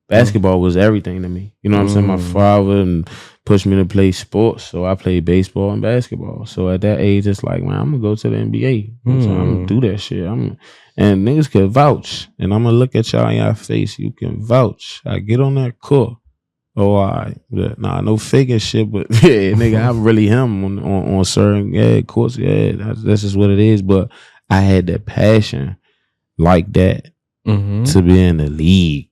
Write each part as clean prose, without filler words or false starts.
Basketball was everything to me. You know what I'm saying? My father pushed me to play sports, so I played baseball and basketball. So at that age, it's like, man, I'm gonna go to the NBA. You know what I'm saying? I'm gonna do that shit. And niggas can vouch, and I'm gonna look at y'all in your face. You can vouch. I get on that court. Oh, all right. Nah, no faking shit, but yeah, nigga, I'm really him on certain courts. Yeah, that's just what it is. But I had that passion like that to be in the league.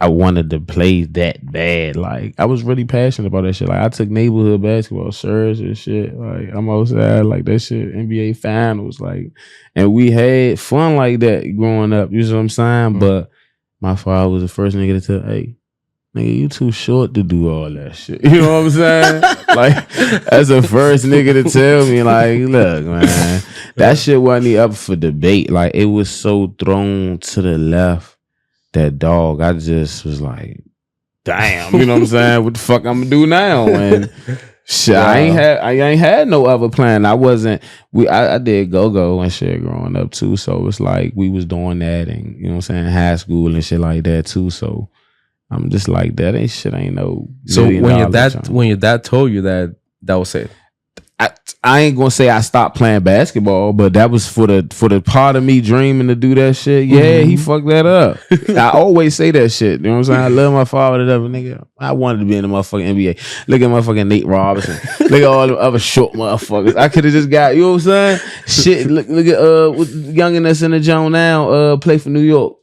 I wanted to play that bad. Like, I was really passionate about that shit. Like, I took neighborhood basketball shirts and shit. Like, I'm outside like that shit. NBA finals, like, and we had fun like that growing up. You know what I'm saying? But my father was the first nigga to tell, hey, nigga, you too short to do all that shit. You know what I'm saying? Like, that's the first nigga to tell me, like, look, man, that shit wasn't up for debate. Like, it was so thrown to the left that dog, I just was like, damn, you know what I'm saying? What the fuck I'm gonna do now? And shit, wow. I ain't had no other plan. I did go-go and shit growing up too. So it's like we was doing that, and you know what I'm saying, high school and shit like that too. So I'm just like, that ain't no. So when your dad told you that was it. I ain't gonna say I stopped playing basketball, but that was for the part of me dreaming to do that shit. Yeah, he fucked that up. I always say that shit. You know what I'm saying? I love my father to death, nigga. I wanted to be in the motherfucking NBA. Look at motherfucking Nate Robinson. Look at all the other short motherfuckers. I could have just got, you know what I'm saying? Shit. Look at youngin' that's in the zone now. Play for New York.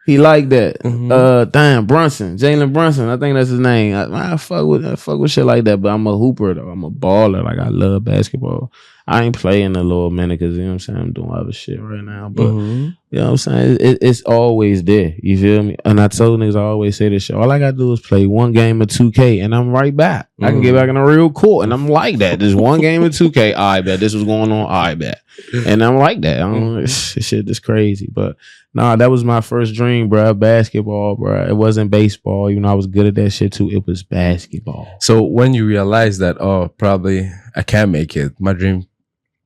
He like that. Damn, Jalen Brunson. I think that's his name. I fuck with shit like that. But I'm a hooper though. I'm a baller. Like, I love basketball. I ain't playing a little minute because, you know what I'm saying, I'm doing other shit right now. But you know what I'm saying? It's always there. You feel me? And I told niggas, I always say this shit. All I gotta do is play one game of 2K and I'm right back. I can get back in a real court. And I'm like that. Just one game of 2K. I bet this was going on. I bet. And I'm like that. This shit is crazy. But nah, that was my first dream, bro. Basketball, bro. It wasn't baseball. You know, I was good at that shit too. It was basketball. So when you realized that, probably I can't make it, my dream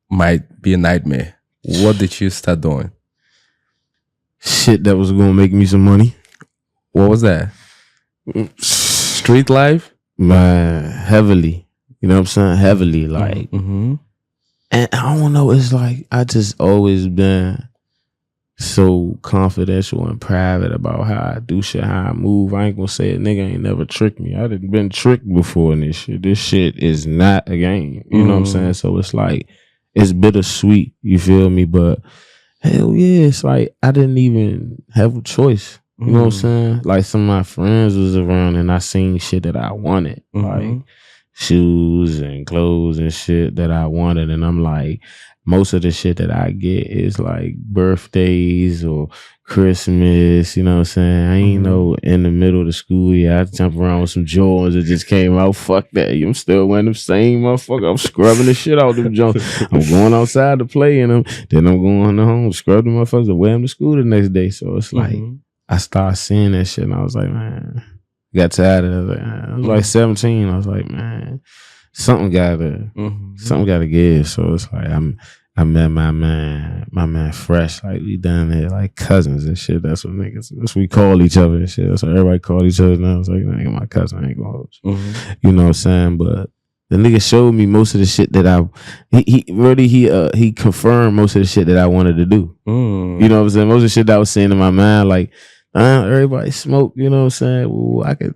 might be a nightmare, what did you start doing? Shit that was gonna make me some money. What was that? Street life? Man, heavily. You know what I'm saying? Heavily, like. And I don't know, it's like I just always been so confidential and private about how I do shit, how I move. I ain't gonna say a nigga ain't never tricked me. I done been tricked before in this shit. This shit is not a game. You know what I'm saying? So it's like, it's bittersweet, you feel me? But hell yeah, it's like I didn't even have a choice. You know what I'm saying? Like, some of my friends was around and I seen shit that I wanted. Like shoes and clothes and shit that I wanted. And I'm like, most of the shit that I get is like birthdays or Christmas, you know what I'm saying? I ain't know in the middle of the school year, I jump around with some Jordans that just came out. Fuck that. I'm still wearing them same motherfucker. I'm scrubbing the shit out of them Jones. I'm going outside to play in them. Then I'm going home, scrub them motherfuckers and wear them to school the next day. So it's like, I started seeing that shit and I was like, man, got tired of it. I was like 17. I was like, man, something gotta give. So it's like I met my man Fresh. Like, we done it like cousins and shit. That's what we call each other and shit. That's what everybody call each other now. It's like, nigga, my cousin, I ain't gonna hold you. You know what I'm saying? But the nigga showed me most of the shit that he confirmed most of the shit that I wanted to do. You know what I'm saying? Most of the shit that I was saying in my mind, like, everybody smoke, you know what I'm saying? Well, I could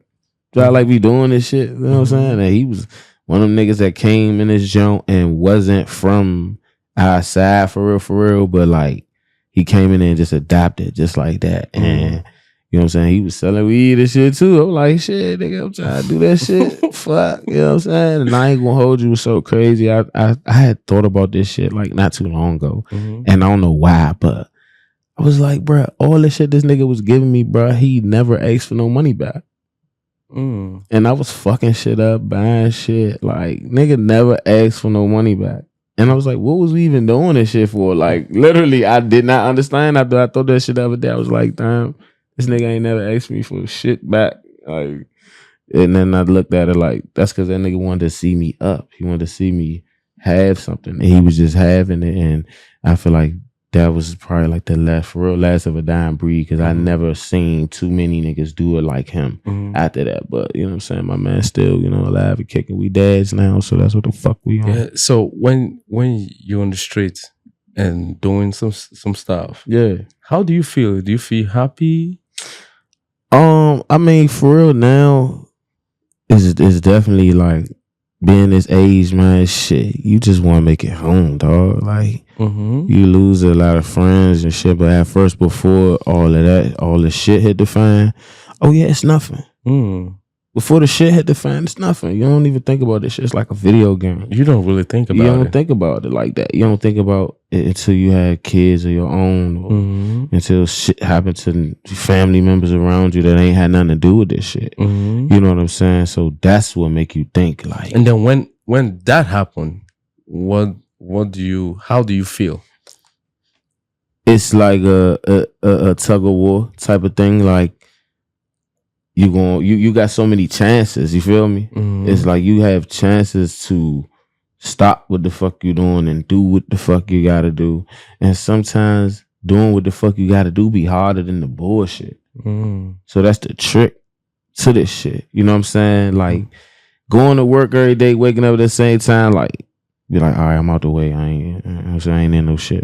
try like we doing this shit, you know what I'm saying? And he was one of them niggas that came in this joint and wasn't from our side for real, but like, he came in there and just adapted just like that. And you know what I'm saying? He was selling weed and shit too. I'm like, shit, nigga, I'm trying to do that shit. Fuck, you know what I'm saying? And I ain't gonna hold you, so crazy. I had thought about this shit like not too long ago. And I don't know why, but I was like, bruh, all the shit this nigga was giving me, bruh, he never asked for no money back. And I was fucking shit up, buying shit. Like, nigga never asked for no money back. And I was like, what was we even doing this shit for? Like, literally, I did not understand. After I thought that shit the other day, I was like, damn, this nigga ain't never asked me for shit back. Like, and then I looked at it like, that's because that nigga wanted to see me up. He wanted to see me have something. And he was just having it. And I feel like that was probably like the last of a dying breed, because I never seen too many niggas do it like him after that. But you know what I'm saying, my man still, you know, alive and kicking. We dads now, so that's what the fuck we on. Yeah. So when you're on the streets and doing some stuff, how do you feel? Do you feel happy? I mean, for real now, it's definitely like being this age, man. Shit, you just want to make it home, dog. Like you lose a lot of friends and shit, but at first, before all of that, all the shit hit the fan. Oh yeah, it's nothing. Before the shit hit the fan, it's nothing. You don't even think about this shit. It's like a video game. You don't really think about it. You don't think about it like that. You don't think about it until you had kids of your own, or until shit happened to family members around you that ain't had nothing to do with this shit. You know what I'm saying? So that's what make you think like. And then when that happened, how do you feel? It's like a tug of war type of thing. Like, you got so many chances, you feel me? It's like you have chances to stop what the fuck you doing and do what the fuck you gotta do. And sometimes doing what the fuck you gotta do be harder than the bullshit. So that's the trick to this shit. You know what I'm saying? Like going to work every day, waking up at the same time, like be like, all right, I'm out the way. I ain't in no shit.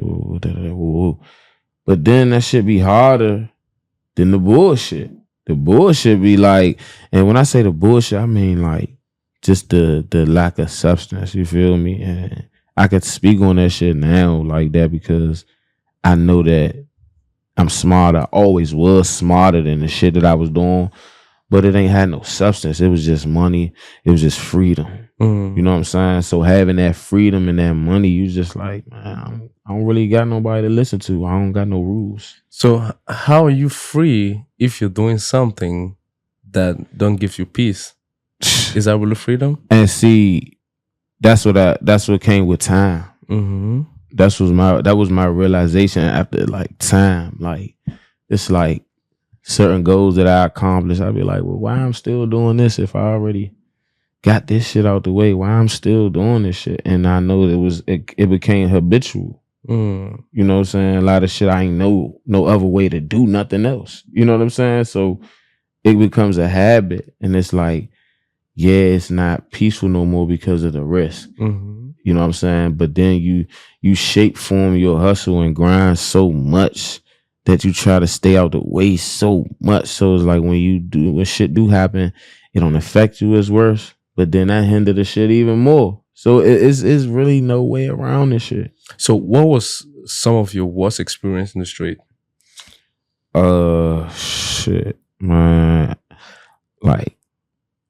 But then that shit be harder than the bullshit. The bullshit be like, and when I say the bullshit, I mean like just the lack of substance, you feel me? And I could speak on that shit now like that because I know that I'm smart. I always was smarter than the shit that I was doing, but it ain't had no substance. It was just money. It was just freedom. You know what I'm saying? So having that freedom and that money, you just like, man, I don't really got nobody to listen to. I don't got no rules. So how are you free if you're doing something that don't give you peace? Is that really freedom? And see, that's what came with time. That was my realization after like time. Like it's like certain goals that I accomplished. I'd be like, well, why I'm still doing this if I already got this shit out the way? Why I'm still doing this shit? And I know it became habitual. You know what I'm saying? A lot of shit I ain't know no other way to do nothing else. You know what I'm saying? So it becomes a habit, and it's like, yeah, it's not peaceful no more because of the risk. You know what I'm saying? But then you shape form your hustle and grind so much that you try to stay out the way so much. So it's like when shit do happen, it don't affect you as worse, but then that hinder the shit even more. So it's really no way around this shit. So what was some of your worst experience in the street? Shit, man. Like,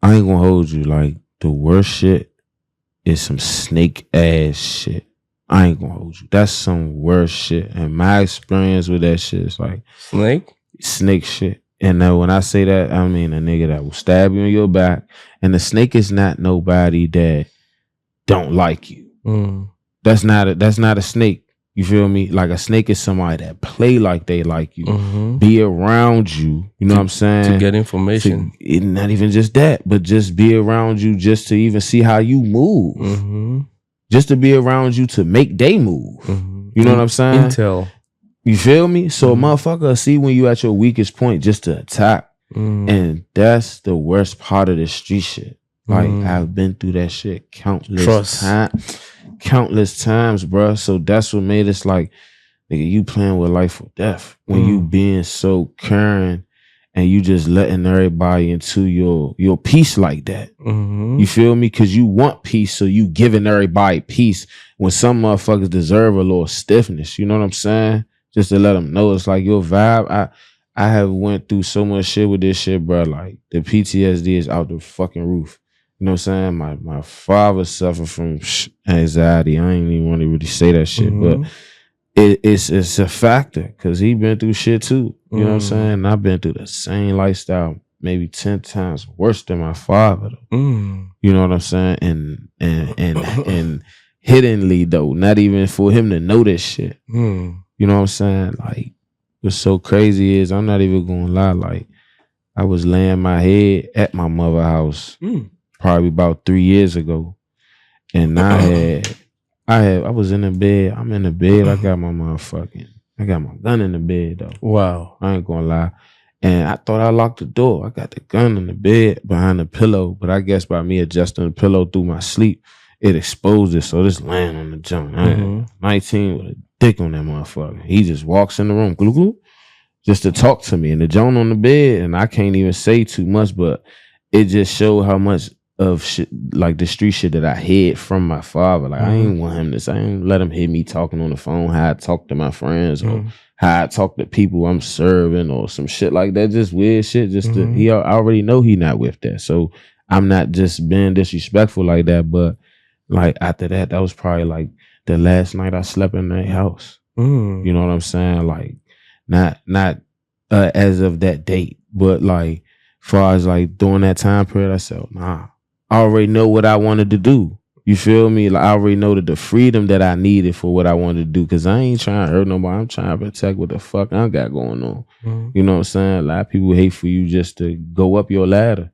I ain't gonna hold you. Like, the worst shit is some snake ass shit. I ain't gonna hold you. That's some worst shit. And my experience with that shit is like snake shit. And when I say that, I mean a nigga that will stab you in your back. And the snake is not nobody that don't like you. That's not a snake. You feel me? Like a snake is somebody that play like they like you, be around you. You know what I'm saying? To get information. Not even just that, but just be around you just to even see how you move. Just to be around you to make they move. You know what I'm saying? Intel. You feel me? So a motherfucker see when you at your weakest point just to attack. And that's the worst part of the street shit. Like I've been through that shit countless times, bro. So that's what made us like, nigga, you playing with life or death when you being so caring and you just letting everybody into your peace like that. You feel me? Because you want peace, so you giving everybody peace when some motherfuckers deserve a little stiffness. You know what I'm saying? Just to let them know it's like your vibe. I have went through so much shit with this shit, bro. Like the PTSD is out the fucking roof. You know what I'm saying? My father suffered from anxiety. I ain't even want to really say that shit, but it's a factor because he been through shit too. You know what I'm saying? And I've been through the same lifestyle, maybe 10 times worse than my father. You know what I'm saying? And hiddenly though, not even for him to know this shit. You know what I'm saying? Like what's so crazy is I'm not even gonna lie. Like I was laying my head at my mother's house. Probably about 3 years ago. And I was in the bed. I'm in the bed. I got my motherfucking I got my gun in the bed though. Wow. I ain't gonna lie. And I thought I locked the door. I got the gun in the bed behind the pillow, but I guess by me adjusting the pillow through my sleep, it exposed it. So this laying on the junk. 19 with a dick on that motherfucker. He just walks in the room, glue, glue, just to talk to me. And the joint on the bed, and I can't even say too much, but it just showed how much of shit, like the street shit that I hid from my father. Like I ain't want him to. I ain't let him hear me talking on the phone, how I talk to my friends, or how I talk to people I'm serving, or some shit like that. Just weird shit. Just I already know he not with that, so I'm not just being disrespectful like that. But like after that, that was probably like the last night I slept in that house. You know what I'm saying? Like not as of that date, but like far as like during that time period, I said, nah. I already know what I wanted to do. You feel me? Like I already know the freedom that I needed for what I wanted to do. Cause I ain't trying to hurt nobody. I'm trying to protect what the fuck I got going on. You know what I'm saying? A lot of people hate for you just to go up your ladder.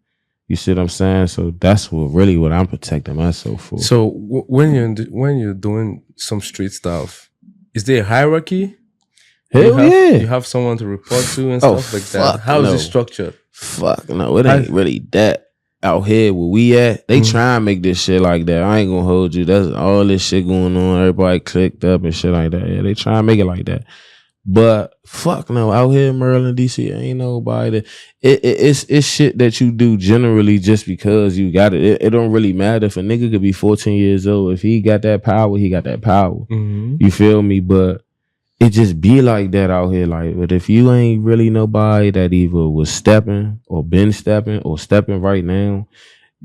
You see what I'm saying? So that's what I'm protecting myself for. So when you're doing some street stuff, is there a hierarchy? Hell yeah. You have someone to report to and stuff like that. How is it structured? Fuck no, it ain't really that. Out here where we at, they try and make this shit like that. I ain't gonna hold you. That's all this shit going on. Everybody clicked up and shit like that. Yeah, they try and make it like that. But fuck no, out here in Maryland, DC, ain't nobody. It's shit that you do generally just because you got it. It don't really matter if a nigga could be 14 years old. If he got that power, he got that power. You feel me? But it just be like that out here. Like, but if you ain't really nobody that either was stepping or been stepping or stepping right now,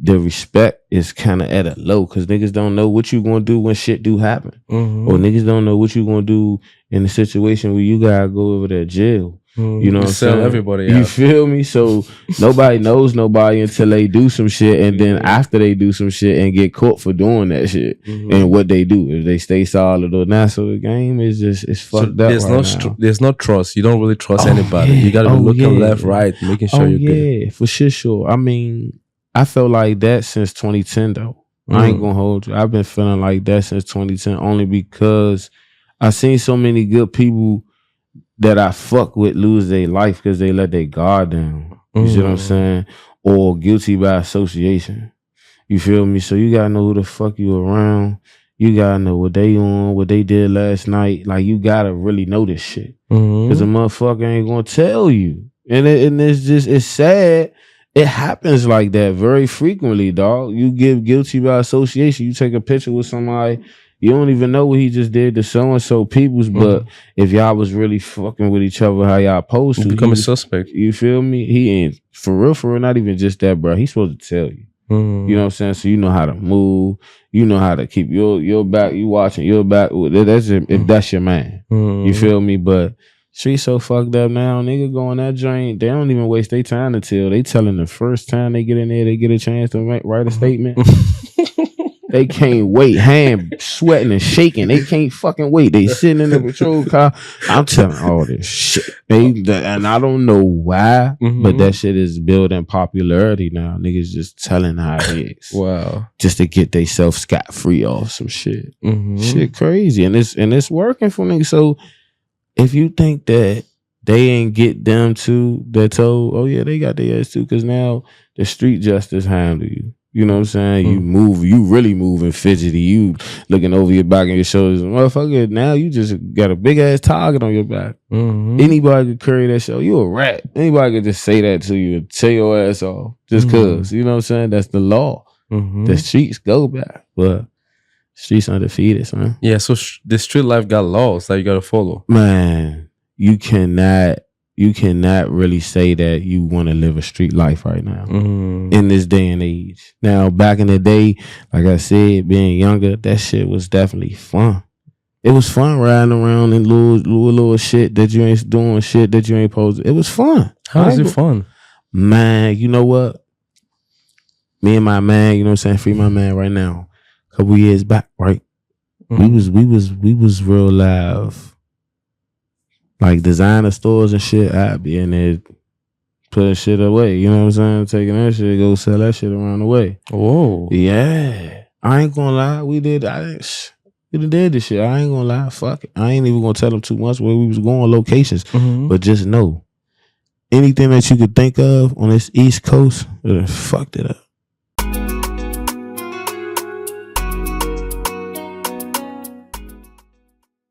the respect is kind of at a low because niggas don't know what you gonna do when shit do happen. Or niggas don't know what you gonna do in a situation where you gotta go over to jail. You know what I'm saying? Everybody You out. feel me? So nobody knows nobody until they do some shit, and then after they do some shit and get caught for doing that shit, and what they do, if they stay solid or not. So the game is just it's fucked up. There's no trust. You don't really trust anybody. You gotta be looking left, right, making sure you're good. Yeah, for sure. I mean, I felt like that since 2010 though. I ain't gonna hold you. I've been feeling like that since 2010 only because I seen so many good people that I fuck with lose their life because they let their guard down. You see what I'm saying? Or guilty by association. You feel me? So you gotta know who the fuck you around. You gotta know what they on, what they did last night. Like you gotta really know this shit. Cause a motherfucker ain't gonna tell you. And it's just, it's sad. It happens like that very frequently, dog. You give guilty by association. You take a picture with somebody, you don't even know what he just did to so-and-so peoples, but if y'all was really fucking with each other how y'all supposed to, become a suspect. You feel me? He ain't, for real, not even just that, bro. He's supposed to tell you. You know what I'm saying? So you know how to move. You know how to keep your back. You watching your back. That's if that's your man. You feel me? But street so fucked up now. Nigga going that joint. They don't even waste their time to tell. They telling the first time they get in there, they get a chance to write a statement. They can't wait. Hand sweating and shaking. They can't fucking wait. They sitting in the patrol car. I'm telling all this shit. And I don't know why, but that shit is building popularity now. Niggas just telling how it is. Wow. Just to get they self scot-free off some shit. Shit crazy. And it's working for niggas. So if you think that they ain't get them too, they're told, oh yeah, they got their ass too, because now the street justice handle you. You know what I'm saying? You move, you really moving fidgety. You looking over your back and your shoulders. Motherfucker, now you just got a big ass target on your back. Anybody could carry that show. You a rat. Anybody could just say that to you and tear your ass off. Just cause. You know what I'm saying? That's the law. The streets go back. But streets undefeated, son. Yeah, so the street life got laws that you gotta follow. Man, you cannot really say that you want to live a street life right now in this day and age. Now, back in the day, like I said, being younger, that shit was definitely fun. It was fun riding around in little shit that you ain't doing, shit that you ain't supposed to. It was fun. How is it fun? Man, you know what? Me and my man, you know what I'm saying? Free my man right now. A couple years back, right? We was real live. Like designer stores and shit, I'd be in there putting shit away. You know what I'm saying? Taking that shit, go sell that shit around the way. Whoa. Yeah. I ain't gonna lie. We did. Nigga, We done did this shit. I ain't gonna lie. Fuck it. I ain't even gonna tell them too much where we was going, locations. But just know, anything that you could think of on this East Coast, fucked it up.